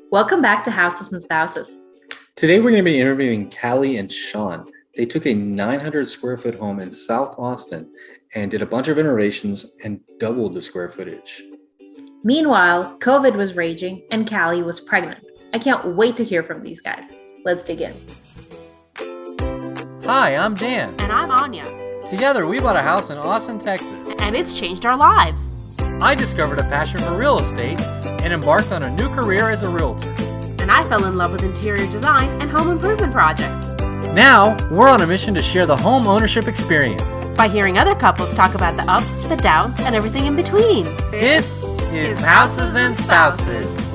Welcome back to Houses and Spouses. Today we're going to be interviewing Callie and Sean. They took a 900 square foot home in South Austin and did a bunch of renovations and doubled the square footage. Meanwhile, COVID was raging and Callie was pregnant. I can't wait to hear from these guys. Let's dig in. Hi, I'm Dan. And I'm Anya. Together, we bought a house in Austin, Texas. And it's changed our lives. I discovered a passion for real estate and embarked on a new career as a realtor. And I fell in love with interior design and home improvement projects. Now, we're on a mission to share the home ownership experience by hearing other couples talk about the ups, the downs, and everything in between. This is Houses and Spouses.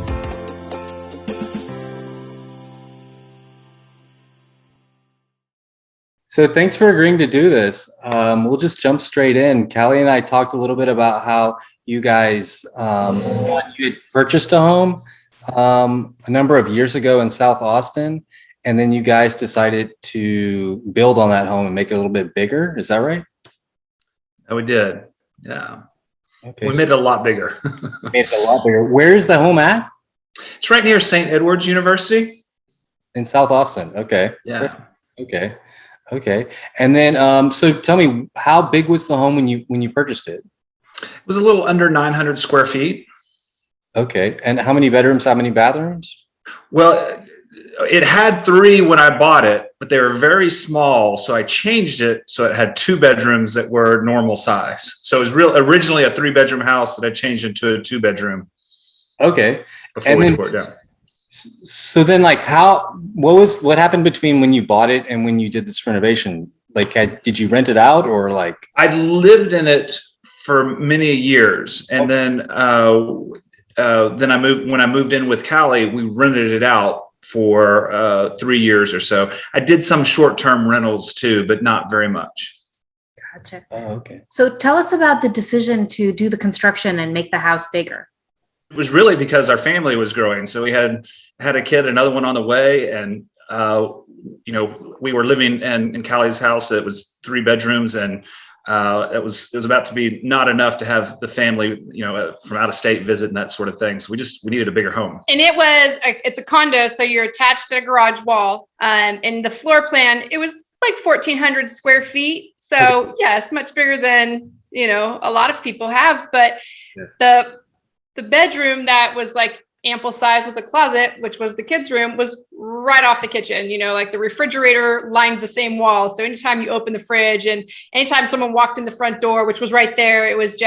So thanks for agreeing to do this. We'll just jump straight in. Callie and I talked a little bit about how you guys you had purchased a home a number of years ago in South Austin, and then you guys decided to build on that home and make it a little bit bigger. Is that right? Oh, we did. Yeah. Okay. We made it a lot bigger. Made it a lot bigger. Where is the home at? It's right near St. Edward's University. In South Austin. Okay. Yeah. Okay. And then, so tell me, how big was the home when you purchased it? It was a little under 900 square feet. Okay. And how many bedrooms, how many bathrooms? Well, it had 3 when I bought it, but they were very small. So I changed it so it had 2 bedrooms that were normal size. So it was originally a 3-bedroom house that I changed into a 2-bedroom. Okay. Before we tore it down. So then, like, what happened between when you bought it and when you did this renovation? Like, did you rent it out or like? I lived in it for many years, and then I moved. When I moved in with Callie, we rented it out for 3 years or so. I did some short-term rentals too, but not very much. Gotcha. Oh, okay. So tell us about the decision to do the construction and make the house bigger. It was really because our family was growing. So we had a kid, another one on the way. And, we were living in Callie's house that was 3 bedrooms. And it was about to be not enough to have the family, from out of state visit and that sort of thing. So we needed a bigger home. And it's a condo. So you're attached to a garage wall. And the floor plan, it was like 1,400 square feet. So yes, much bigger than, a lot of people have. But the bedroom that was like ample size with a closet, which was the kids' room, was right off the kitchen. Like the refrigerator lined the same wall. So anytime you open the fridge and anytime someone walked in the front door, which was right there, it was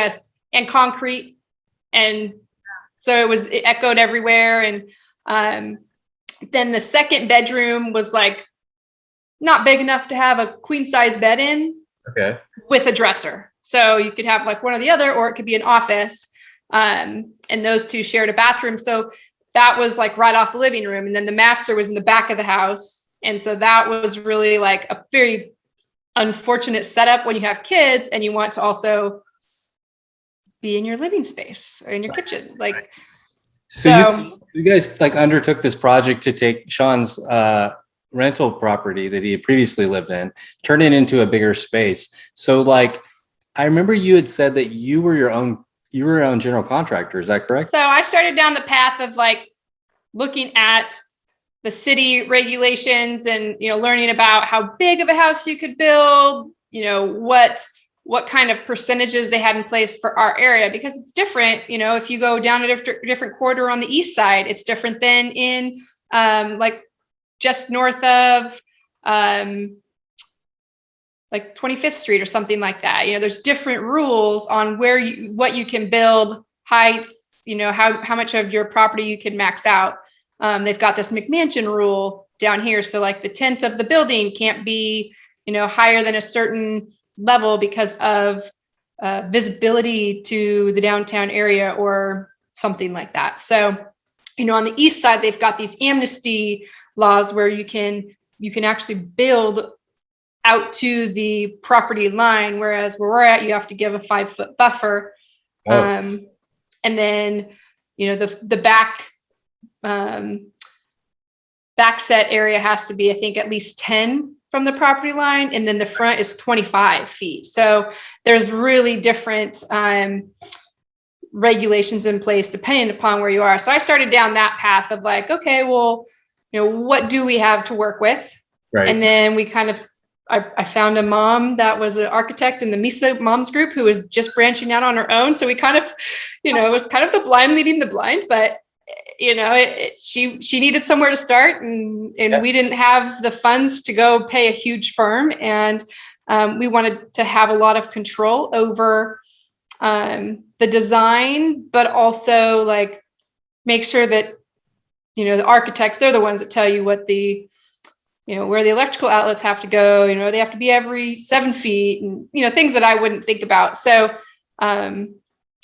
and concrete. And so it echoed everywhere. And then the second bedroom was like not big enough to have a queen size bed in. Okay. With a dresser. So you could have like one or the other, or it could be an office. And those 2 shared a bathroom. So that was like right off the living room. And then the master was in the back of the house. And so that was really like a very unfortunate setup when you have kids and you want to also be in your living space or in your kitchen. Like, so you guys like undertook this project to take Sean's, rental property that he had previously lived in, turn it into a bigger space. So like, I remember you had said that you were your own general contractor. Is that correct? So I started down the path of like looking at the city regulations and, learning about how big of a house you could build, what kind of percentages they had in place for our area, because it's different. If you go down a different corridor on the east side, it's different than in like just north of like 25th Street or something like that. There's different rules on what you can build, height, how much of your property you can max out. They've got this McMansion rule down here. So like the tent of the building can't be, higher than a certain level because of visibility to the downtown area or something like that. So, on the east side, they've got these amnesty laws where you can actually build out to the property line, whereas where we're at, you have to give a 5-foot buffer. Oh. And then, the back set area has to be, I think, at least 10 from the property line. And then the front is 25 feet. So there's really different regulations in place depending upon where you are. So I started down that path of like, okay, well, what do we have to work with? Right. And then we I found a mom that was an architect in the MISA moms group who was just branching out on her own. So we kind of, it was kind of the blind leading the blind, but she needed somewhere to start, and we didn't have the funds to go pay a huge firm. And we wanted to have a lot of control over the design, but also like make sure that, the architects, they're the ones that tell you what where the electrical outlets have to go, they have to be every 7 feet and, things that I wouldn't think about. So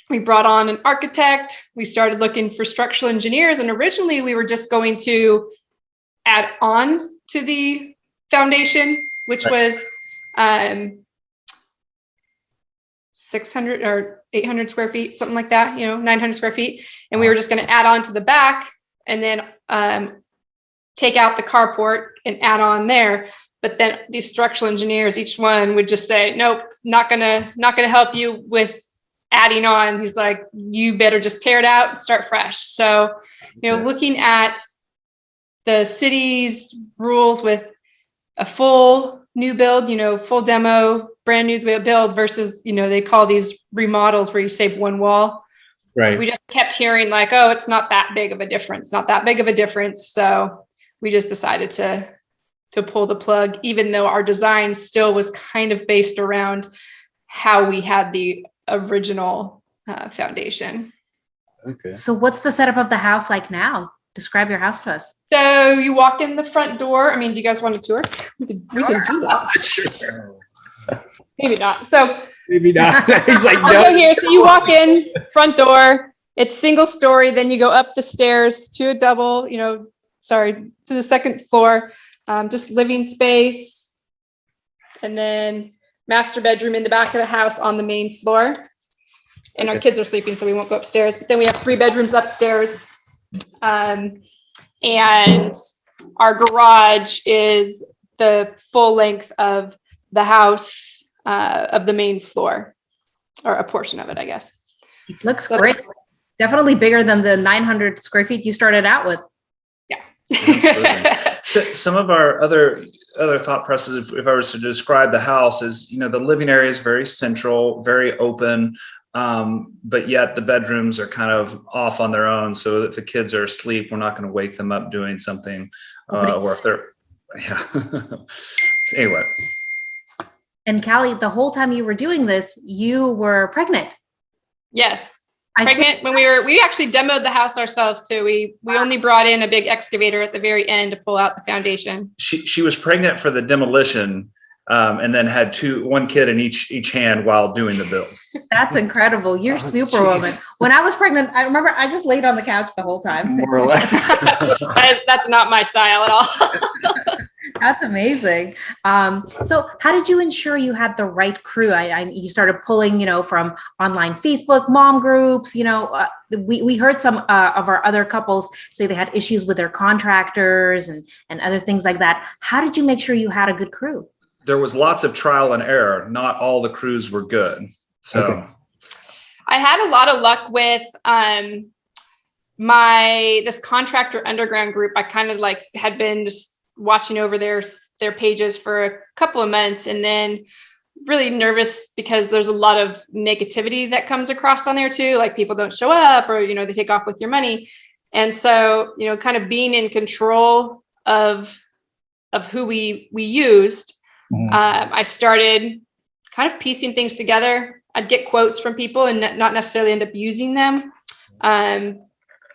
we brought on an architect. We started looking for structural engineers. And originally we were just going to add on to the foundation, which was 600 or 800 square feet, something like that, 900 square feet. And we were just going to add on to the back and then take out the carport and add on there. But then these structural engineers, each one would just say, nope, not gonna help you with adding on. He's like, you better just tear it out and start fresh. So, looking at the city's rules with a full new build, full demo, brand new build versus, they call these remodels where you save one wall. Right. We just kept hearing like, oh, it's not that big of a difference, not that big of a difference. So we just decided to pull the plug, even though our design still was kind of based around how we had the original foundation. Okay. So what's the setup of the house like now? Describe your house to us. So you walk in the front door. I mean, do you guys want a tour? We can do that. Sure. Maybe not. So Maybe not. He's like, I'll go here. So you walk in, front door. It's single story. Then you go up the stairs to a double, to the second floor. Just living space. And then master bedroom in the back of the house on the main floor. And our kids are sleeping, so we won't go upstairs. But then we have 3 bedrooms upstairs. And our garage is the full length of the house, of the main floor, or a portion of it, I guess. It looks great. Definitely bigger than the 900 square feet you started out with. Yeah. So some of our other thought processes, if I was to describe the house, is the living area is very central, very open, but yet the bedrooms are kind of off on their own, so that if the kids are asleep, we're not going to wake them up doing something, or if they're So anyway. And Callie, the whole time you were doing this, you were pregnant. Yes. Pregnant when we actually demoed the house ourselves too. We only brought in a big excavator at the very end to pull out the foundation. She was pregnant for the demolition, and then had one kid in each hand while doing the build. That's incredible. You're superwoman. When I was pregnant, I remember I just laid on the couch the whole time. More or less. That's not my style at all. That's amazing. So how did you ensure you had the right crew? You started pulling, from online Facebook mom groups, we heard some of our other couples say they had issues with their contractors and other things like that. How did you make sure you had a good crew? There was lots of trial and error. Not all the crews were good. So okay. I had a lot of luck with this contractor underground group. I kind of had been just watching over their pages for a couple of months, and then really nervous because there's a lot of negativity that comes across on there too. Like people don't show up, or, they take off with your money. And so, kind of being in control of who we used, I started kind of piecing things together. I'd get quotes from people and not necessarily end up using them.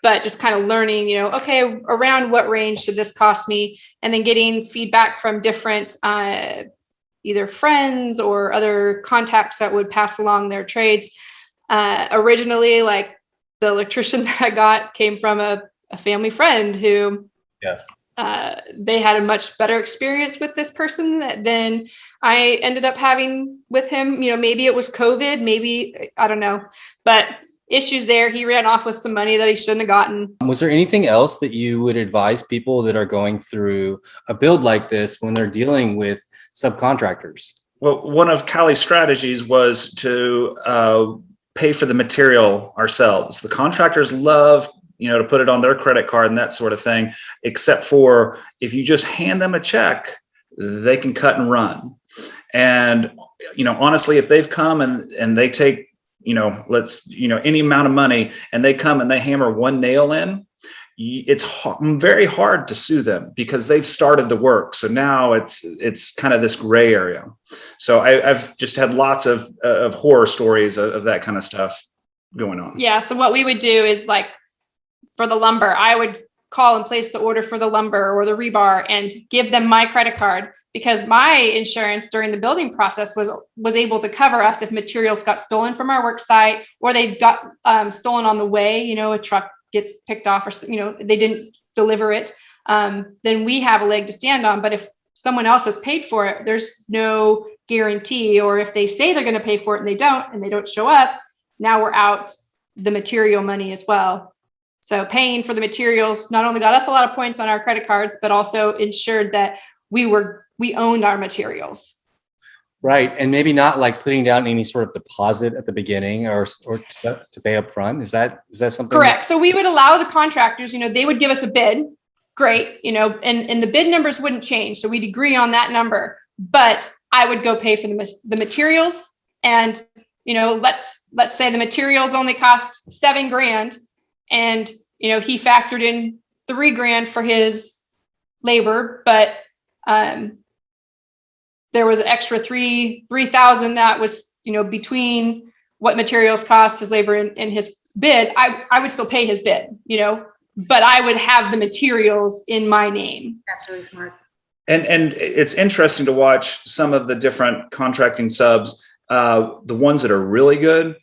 But just kind of learning, okay, around what range should this cost me? And then getting feedback from different, either friends or other contacts that would pass along their trades. Originally, the electrician that I got came from a family friend who they had a much better experience with this person than I ended up having with him. Maybe it was COVID, maybe, I don't know, but issues there. He ran off with some money that he shouldn't have gotten. Was there anything else that you would advise people that are going through a build like this when they're dealing with subcontractors? Well, one of Callie's strategies was to pay for the material ourselves. The contractors love, to put it on their credit card and that sort of thing, except for if you just hand them a check, they can cut and run. And, honestly, if they've come and they take, any amount of money and they come and they hammer one nail in, it's very hard to sue them because they've started the work. So now it's kind of this gray area. So I've just had lots of horror stories of that kind of stuff going on. Yeah. So what we would do is, like, for the lumber, I would call and place the order for the lumber or the rebar and give them my credit card, because my insurance during the building process was able to cover us if materials got stolen from our work site, or they got stolen on the way. A truck gets picked off, or they didn't deliver it. Then we have a leg to stand on. But if someone else has paid for it, there's no guarantee. Or if they say they're going to pay for it and they don't show up, now we're out the material money as well. So paying for the materials not only got us a lot of points on our credit cards, but also ensured that we owned our materials. Right. And maybe not like putting down any sort of deposit at the beginning or to pay up front. Is that something? Correct. So we would allow the contractors, they would give us a bid. Great. And the bid numbers wouldn't change. So we'd agree on that number, but I would go pay for the materials. And, let's say the materials only cost $7,000, and, he factored in $3,000 for his labor, but, there was an extra $3,000 that was, between what materials cost, his labor, and his bid. I would still pay his bid, but I would have the materials in my name. That's really smart. And it's interesting to watch some of the different contracting subs. The ones that are really good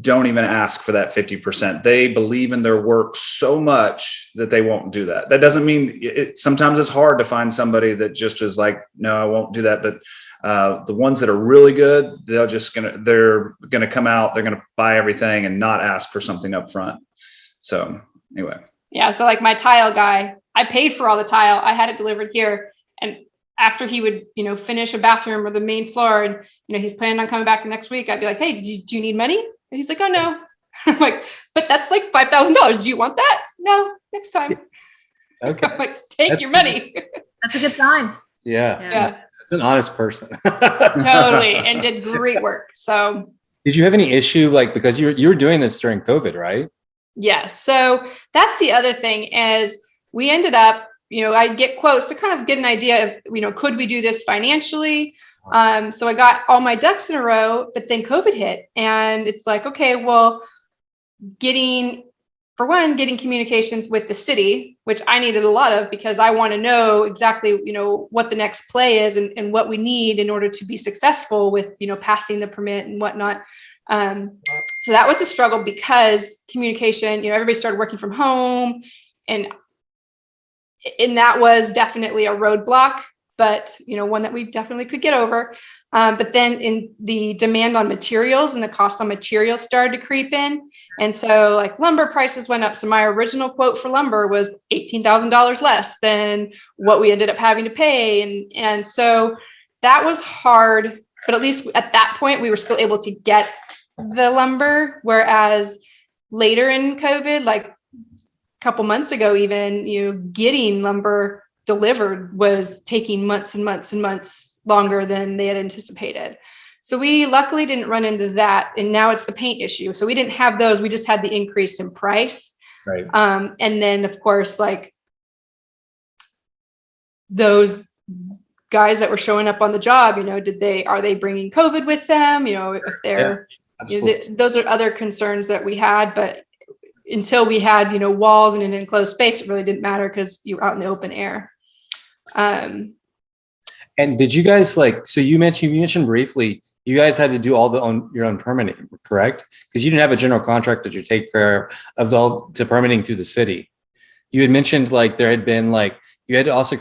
don't even ask for that 50%. They believe in their work so much that they won't do that. That doesn't mean sometimes it's hard to find somebody that just is like, no, I won't do that. But the ones that are really good, they're going to come out, they're going to buy everything and not ask for something up front. So anyway. Yeah. So like my tile guy, I paid for all the tile. I had it delivered here. And after he would, finish a bathroom or the main floor, and, he's planning on coming back the next week, I'd be like, hey, do you need money? And he's like, oh, no. I'm like, but that's like $5,000. Do you want that? No, next time. Okay. I'm like, take your money. That's a good sign. Yeah. Yeah, That's an honest person. totally. And did great work. So did you have any issue, like, because you were doing this during COVID, right? yeah. So that's the other thing, is we ended up, I'd get quotes to kind of get an idea of, could we do this financially? So I got all my ducks in a row, but then COVID hit, and it's like, okay, well, getting communications with the city, which I needed a lot of, because I want to know exactly, what the next play is and what we need in order to be successful with, passing the permit and whatnot. So that was a struggle, because communication, everybody started working from home, and that was definitely a roadblock, but one that we definitely could get over. But then in the demand on materials and the cost on materials started to creep in. And so like lumber prices went up. So my original quote for lumber was $18,000 less than what we ended up having to pay. And so that was hard, but at least at that point we were still able to get the lumber. Whereas later in COVID, like a couple months ago, even, getting lumber delivered was taking months and months and months longer than they had anticipated. So we luckily didn't run into that. And now it's the paint issue. So we didn't have those. We just had the increase in price. Right. And then of course, like those guys that were showing up on the job, are they bringing COVID with them? If they're, those are other concerns that we had, but until we had, walls and an enclosed space, it really didn't matter because you were out in the open air. And did you guys so you mentioned briefly, you guys had to do all your own permitting, correct? Because you didn't have a general contractor to take care of the permitting through the city. You had mentioned there had been you had to also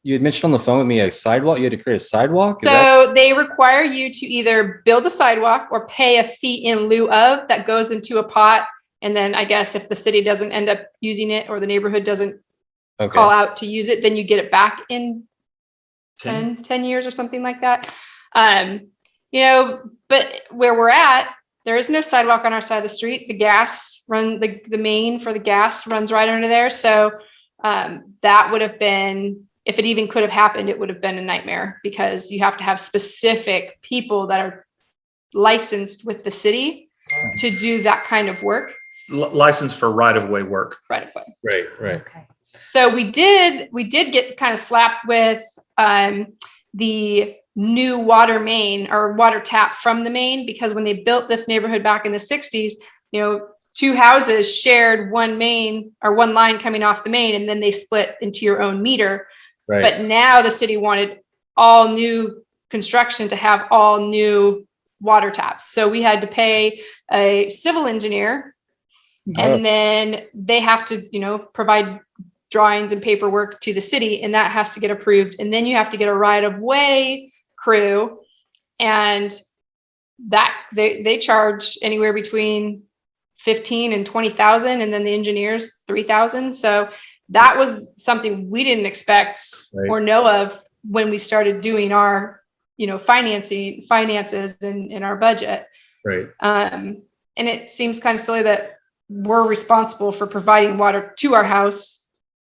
you had mentioned on the phone with me a sidewalk. You had to create a sidewalk. They require you to either build a sidewalk or pay a fee in lieu of that goes into a pot. And then I guess if the city doesn't end up using it, or the neighborhood doesn't call out to use it, then you get it back in 10 years or something like that. But where we're at, There is no sidewalk on our side of the street. The main for the gas runs right under there. So that would have been, if it even could have happened, it would have been a nightmare, because you have to have specific people that are licensed with the city to do that kind of work. License for right-of-way work. Right away. Right. Okay. So we did get kind of slapped with the new water main or water tap from the main, because when they built this neighborhood back in the 60s, two houses shared one main or one line coming off the main, and then they split into your own meter. Right. But now the city wanted all new construction to have all new water taps. So we had to pay a civil engineer, and then they have to, provide drawings and paperwork to the city, and that has to get approved. And then you have to get a right-of-way crew, and that they charge anywhere between 15 and 20,000, and then the engineers 3,000. So that was something we didn't expect or know of when we started doing our, finances in our budget. Right. And it seems kind of silly that we're responsible for providing water to our house.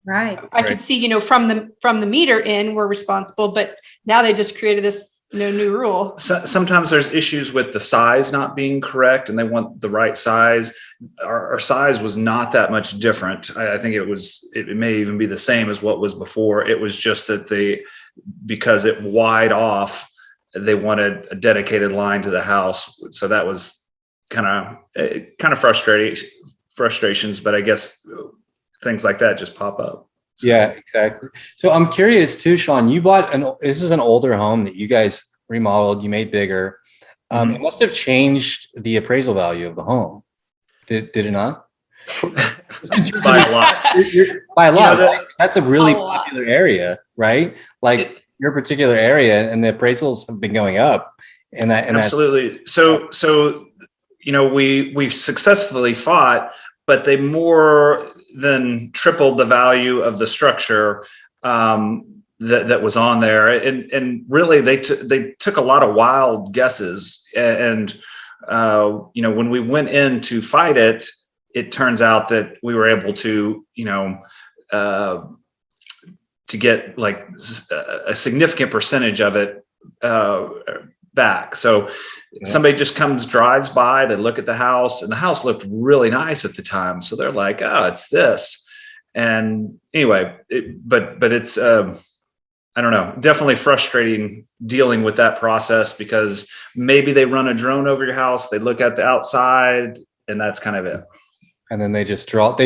Right. I could see, from the meter in, we're responsible, but now they just created this, new rule. So, sometimes there's issues with the size not being correct, and they want the right size. Our size was not that much different. I think it may even be the same as what was before. It was just that because it wide off, they wanted a dedicated line to the house. So that was kind of frustrations, but I guess things like that just pop up. Yeah, exactly. So I'm curious too, Sean, you bought this is an older home that you guys remodeled, you made bigger. It must have changed the appraisal value of the home. Did it not? By a lot. By a lot. Right? That's a really popular area, right? Like your particular area, and the appraisals have been going up. And absolutely. So we've successfully fought, but they more than tripled the value of the structure that was on there, and really they took a lot of wild guesses, and when we went in to fight it, it turns out that we were able to to get like a significant percentage of it back. So somebody just drives by, they look at the house, and the house looked really nice at the time. So they're like, oh, it's this. And anyway, but it's, I don't know, definitely frustrating dealing with that process, because maybe they run a drone over your house, they look at the outside, and that's kind of it. And then they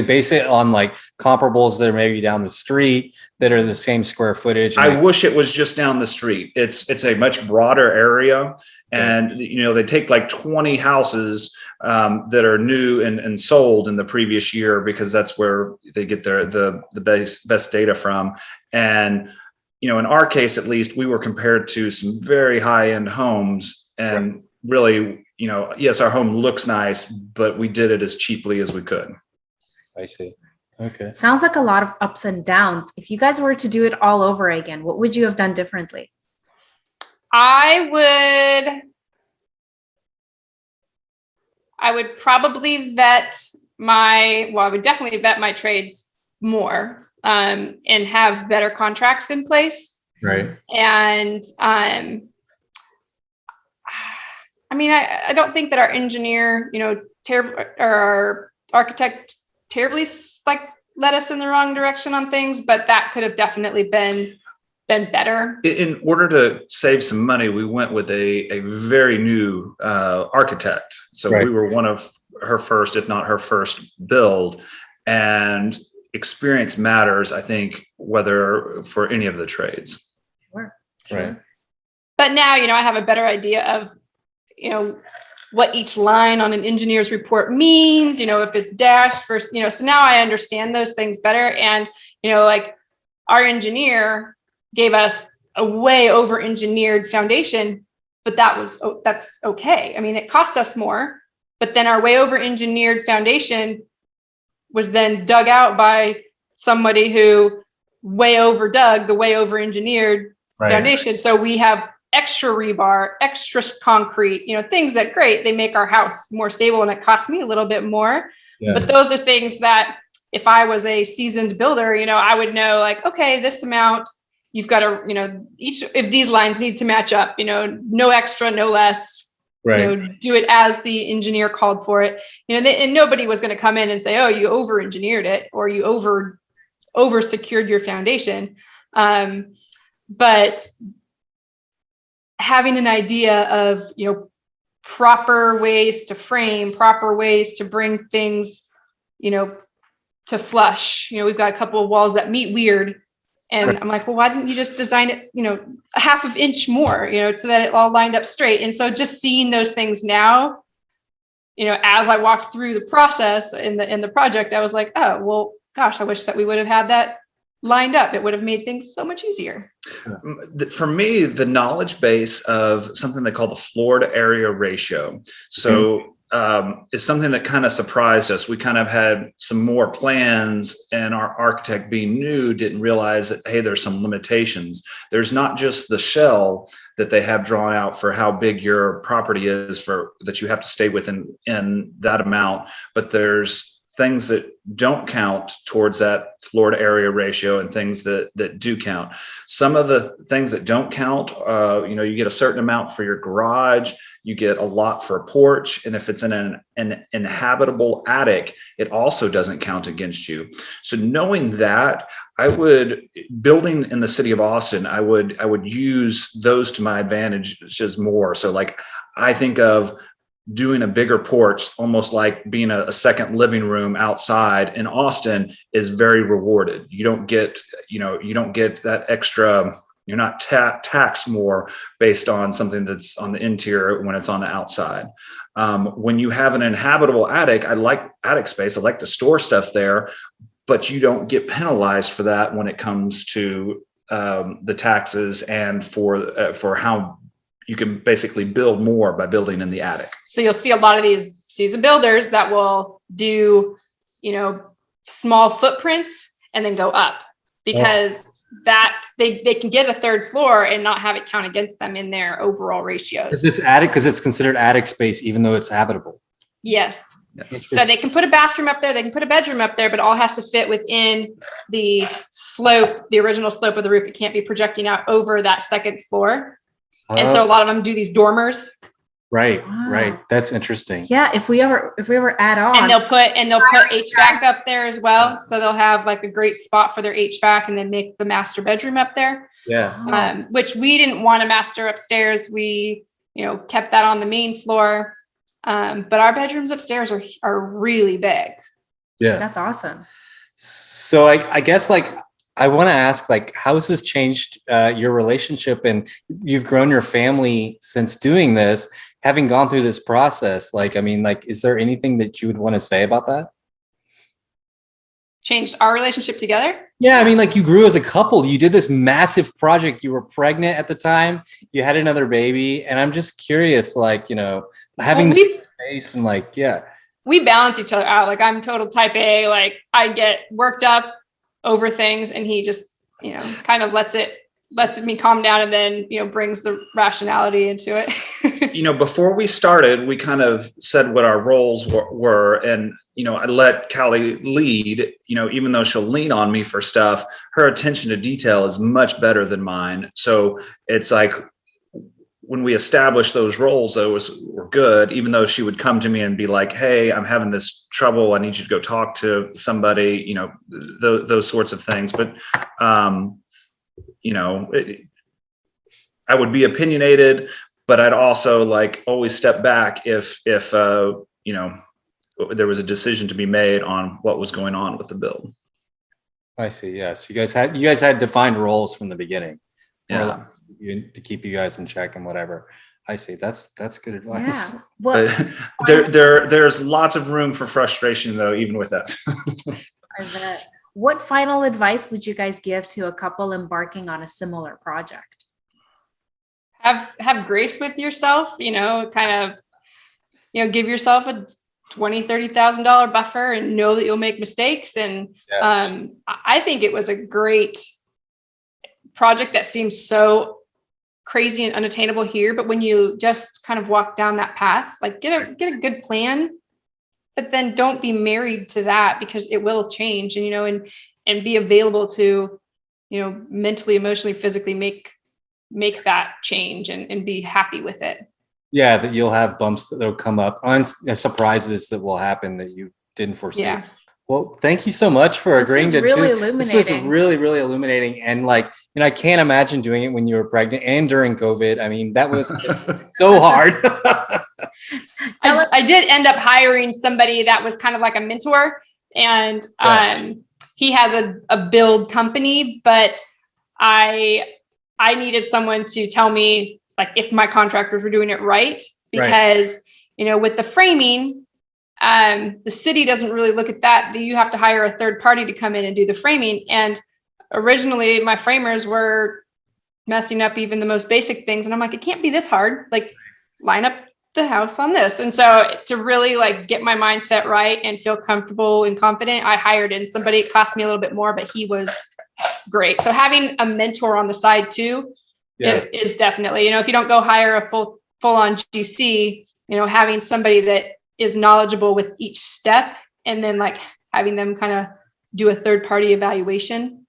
base it on like comparables that are maybe down the street that are the same square footage. I wish it was just down the street. It's a much broader area. And, they take like 20 houses that are new and sold in the previous year, because that's where they get the best data from. And, in our case, at least, we were compared to some very high end homes, and really, yes, our home looks nice, but we did it as cheaply as we could. I see. Okay. Sounds like a lot of ups and downs. If you guys were to do it all over again, what would you have done differently? I would probably I would definitely vet my trades more, and have better contracts in place. Right. And, I don't think that our engineer, or our architect terribly led us in the wrong direction on things, but that could have definitely been better. In order to save some money, we went with a very new architect. So we were one of her first, if not her first build, and experience matters, I think, whether for any of the trades. Sure. Right. But now, I have a better idea of, what each line on an engineer's report means, if it's dashed versus, so now I understand those things better. And, like our engineer gave us a way over engineered foundation, but that's okay. It cost us more, but then our way over engineered foundation was then dug out by somebody who way over dug the way over engineered foundation. So we have extra rebar, extra concrete, things that great, they make our house more stable and it costs me a little bit more. Yeah. But those are things that if I was a seasoned builder, I would know like, okay, this amount, you've got to, each of these lines need to match up, no extra, no less. Right. Do it as the engineer called for it, and nobody was going to come in and say, oh, you over engineered it or you over secured your foundation. But having an idea of, proper ways to frame, proper ways to bring things, to flush, we've got a couple of walls that meet weird. And Right. I'm like, well, why didn't you just design it, a half of inch more, so that it all lined up straight. And so just seeing those things now, as I walked through the process in the project, I was like, oh, well, gosh, I wish that we would have had that lined up. It would have made things so much easier. For me, the knowledge base of something they call the floor to area ratio. So is something that kind of surprised us. We kind of had some more plans, and our architect, being new, didn't realize that, hey, there's some limitations. There's not just the shell that they have drawn out for how big your property is for that you have to stay within in that amount, but there's things that don't count towards that floor to area ratio and things that do count. Some of the things that don't count, you get a certain amount for your garage, you get a lot for a porch. And if it's in an inhabitable attic, it also doesn't count against you. So knowing that, building in the city of Austin, I would use those to my advantage just more. So like, I think of doing a bigger porch, almost like being a second living room outside in Austin, is very rewarded. You don't get that extra, you're not taxed more based on something that's on the interior when it's on the outside. When you have an inhabitable attic, I like attic space. I like to store stuff there, but you don't get penalized for that when it comes to the taxes and for how you can basically build more by building in the attic. So you'll see a lot of these seasoned builders that will do, small footprints and then go up because that they can get a third floor and not have it count against them in their overall ratios. Because it's considered attic space, even though it's habitable. Yes. So they can put a bathroom up there, they can put a bedroom up there, but it all has to fit within the original slope of the roof. It can't be projecting out over that second floor. And so a lot of them do these dormers. Right. Wow. Right. That's interesting. Yeah. If we ever add on, And they'll put HVAC up there as well. So they'll have like a great spot for their HVAC and then make the master bedroom up there. Yeah. Which we didn't want a master upstairs. We, kept that on the main floor. But our bedrooms upstairs are really big. Yeah. that's awesome. So I guess I want to ask, how has this changed your relationship? And you've grown your family since doing this, having gone through this process. Is there anything that you would want to say about that? Changed our relationship together? Yeah, you grew as a couple. You did this massive project. You were pregnant at the time. You had another baby. And I'm just curious, having the space and we balance each other out. I'm total type A. I get worked up over things and he just, kind of lets me calm down and then, brings the rationality into it. Before we started, we kind of said what our roles were. And, I let Callie lead, even though she'll lean on me for stuff, her attention to detail is much better than mine. So it's like, when we established those roles, were good, even though she would come to me and be like, hey, I'm having this trouble. I need you to go talk to somebody, those sorts of things. But, I would be opinionated, but I'd also always step back if there was a decision to be made on what was going on with the build. I see. Yes. You guys had defined roles from the beginning. Yeah. To keep you guys in check and whatever. I see. That's good advice. Yeah. Well, there's lots of room for frustration though, even with that. I bet. What final advice would you guys give to a couple embarking on a similar project? Have grace with yourself, kind of, give yourself a $20,000-$30,000 buffer and know that you'll make mistakes. And I think it was a great project that seems so crazy and unattainable here, but when you just kind of walk down that path, like get a good plan, but then don't be married to that, because it will change, and and be available to, mentally, emotionally, physically make that change and be happy with it. Yeah, that you'll have bumps that'll come up, surprises that will happen that you didn't foresee. Yeah. Well, thank you so much for agreeing to really do this. This was really, really illuminating. And I can't imagine doing it when you were pregnant and during COVID. I mean, that was so hard. I did end up hiring somebody that was kind of like a mentor, and he has a build company, but I needed someone to tell me like if my contractors were doing it right, because with the framing, the city doesn't really look at that. You have to hire a third party to come in and do the framing. And originally my framers were messing up even the most basic things. And I'm like, it can't be this hard. Like, line up the house on this. And so to really like get my mindset right and feel comfortable and confident, I hired in somebody. It cost me a little bit more, but he was great. So having a mentor on the side too, is definitely, if you don't go hire a full on GC, having somebody that is knowledgeable with each step, and then like having them kind of do a third party evaluation.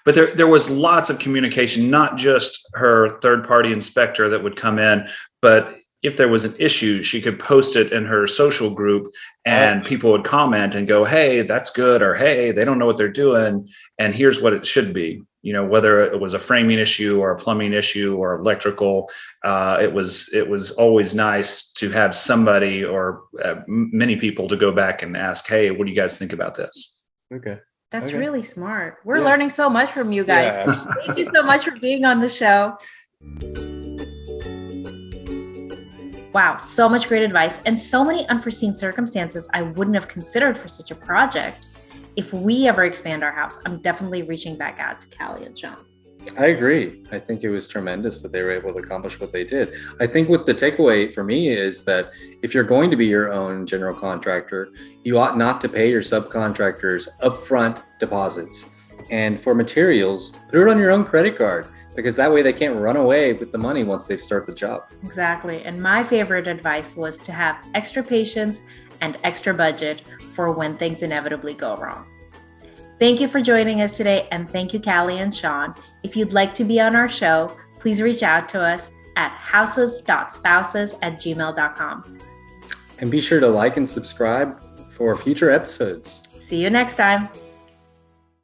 But there was lots of communication, not just her third party inspector that would come in, but if there was an issue, she could post it in her social group, and people would comment and go, hey, that's good, or hey, they don't know what they're doing, and here's what it should be. Whether it was a framing issue or a plumbing issue or electrical, it was always nice to have somebody or many people to go back and ask, hey, what do you guys think about this? Okay. That's really smart. We're learning so much from you guys. Yeah. Thank you so much for being on the show. Wow, so much great advice and so many unforeseen circumstances I wouldn't have considered for such a project. If we ever expand our house, I'm definitely reaching back out to Callie and Sean. I agree. I think it was tremendous that they were able to accomplish what they did. I think what the takeaway for me is that if you're going to be your own general contractor, you ought not to pay your subcontractors upfront deposits. And for materials, put it on your own credit card, because that way they can't run away with the money once they start the job. Exactly. And my favorite advice was to have extra patience and extra budget for when things inevitably go wrong. Thank you for joining us today, and thank you, Callie and Sean. If you'd like to be on our show, please reach out to us at houses.spouses@gmail.com. And be sure to like and subscribe for future episodes. See you next time.